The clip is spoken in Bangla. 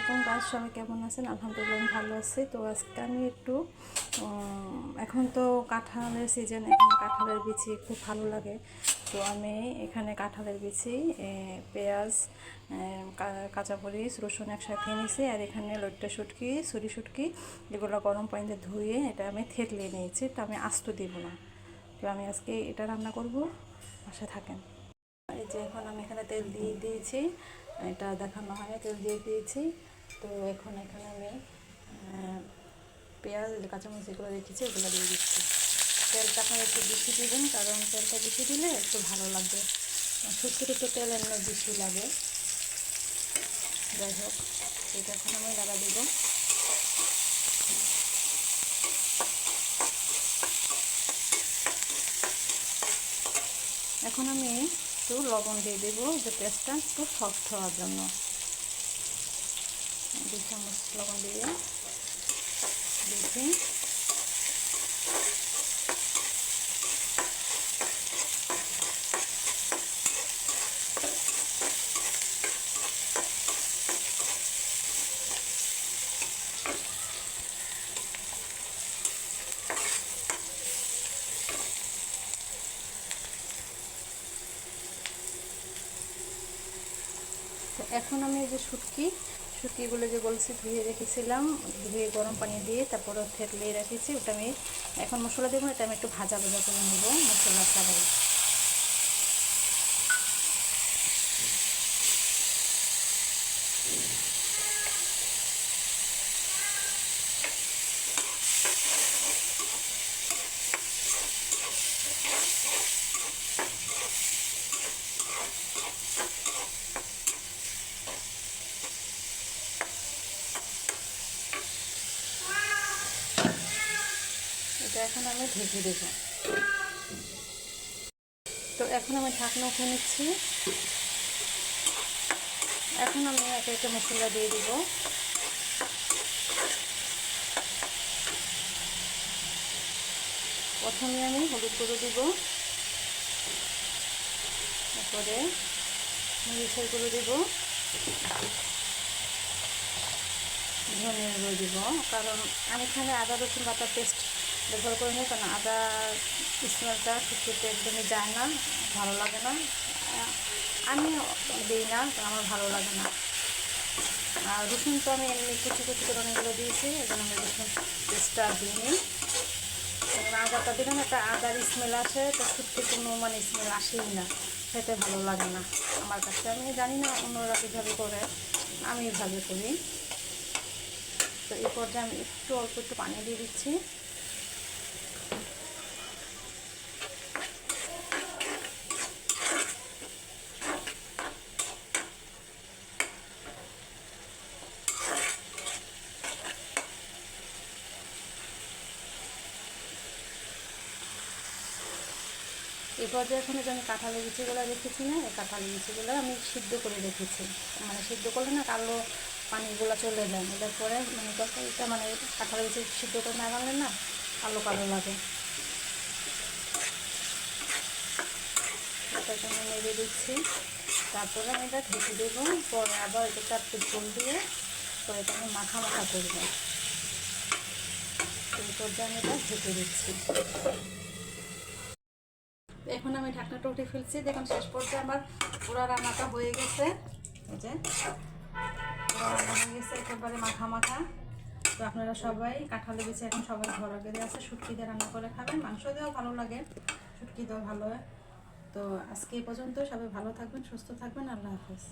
আলাইকুম গাছ, সবাই কেমন আছেন? আলহামদুলিল্লাহ আমি ভালো আছি। তো আজকে আমি একটু এখন তো কাঁঠালের সিজন, এখন কাঁঠালের বিচি খুব ভালো লাগে। তো আমি এখানে কাঁঠালের বিচি, পেঁয়াজ, কাঁচামরিচ, রসুন একসাথে নিয়েছি। আর এখানে লইট্টা শুটকি, ছুরি শুটকি, এগুলো গরম পানিতে ধুয়ে এটা আমি থেতলে নিয়েছি। তো আমি আস্ত দিব না। তো আমি আজকে এটা রান্না করব, পাশে থাকেন। এই যে এখন আমি এখানে তেল দিয়ে দিয়েছি, এটা দেখানো হয়, তেল দিয়ে দিয়েছি। তো এখন এখানে আমি পেঁয়াজ, কাঁচামরিচ যেগুলো রেখেছি ওগুলো দিয়ে দিচ্ছি। তেলটা আপনারা একটু বেশি দেবেন, কারণ তেলটা বেশি দিলে একটু ভালো লাগবে। শুটকির একটু তেল এমনি বেশি লাগে। যাই হোক, এটা এখন আমি লাগা দেবো। এখন আমি একটু লবণ দিয়ে দেবো, যে পেঁয়াজটা একটু সফট হওয়ার জন্য। 2 চামচ লবণ দিয়ে দেখি। তো এখন আমি এই যে শুটকিগুলো যে বলছি ধুয়ে রেখেছিলাম, ধুয়ে গরম পানি দিয়ে তারপরে থেতলে রেখেছি, ওটা আমি এখন মশলা দেবো। এটা আমি একটু ভাজা ভাজা করে নেবো মশলা ছাড়াই। এটা এখন আমি ঢেকে দেবো। তো এখন আমি ঢাকনা উঠে নিচ্ছি। এখন আমি একে একে মশলা দিয়ে দিব। প্রথমে আমি হলুদ গুঁড়ো দিব, তারপরে মরিচের গুঁড়ো দিব, ধনের গুঁড়ো দিব। কারণ আমি এখানে আদা রসুন বাটা পেস্ট ব্যবহার করি না, কারণ আদা স্মেলটা শুটকিতে একদমই যায় না, ভালো লাগে না। আমি দিই না, আমার ভালো লাগে না। আর রসুন তো আমি এমনি কুচি কুচি করে অনেকগুলো দিয়েছি, এখন আমি রসুন পেস্টটা দিইনি। আদাটা দিলাম, একটা আদার স্মেল আসে, তো শুটকি কোনো মানে স্মেল আসেই না, খেতে ভালো লাগে না আমার কাছে। আমি জানি না অন্যরা কীভাবে করে, আমি এভাবে করি। তো এই পর্যায়ে আমি একটু অল্প একটু পানি দিয়ে দিচ্ছি। এই পর্যায়ে এখন যে আমি কাঁঠালের বিচিগুলো রেখেছি না, এই কাঁঠালের বিচিগুলো আমি সিদ্ধ করে রেখেছি। মানে সিদ্ধ করলে না কালো পানিগুলো চলে যায়, এটার পরে মানে তরকারিটা মানে কাঁঠালের বিচি সিদ্ধ করে না রাখলে না কালো কালো লাগে। এটাকে আমি নেড়ে দিচ্ছি, তারপরে আমি এটা ঢেকে দেবো। পরে আবার এটা একটু ঝোল দিয়ে পরে এটা আমি মাখা মাখা করবো। এই পর্যায়ে আমি এটা ঢেকে দিচ্ছি। এখন আমি ঢাকনাটা উঠে ফেলছি। দেখুন শেষ পর্যায়ে আমার পুরো রান্নাটা হয়ে গেছে। এই যে পুরো রান্না হয়ে গেছে, একেবারে মাখা মাখা। তো আপনারা সবাই কাঁঠালের বিচি এখন সবাই ঘরে গেলে আছে, শুটকি দিয়ে রান্না করে খাবেন। মাংস দিয়েও ভালো লাগে, শুটকি দিয়েও ভালো হয়। তো আজকে এই পর্যন্ত, সবাই ভালো থাকবেন, সুস্থ থাকবেন। আল্লাহ হাফেজ।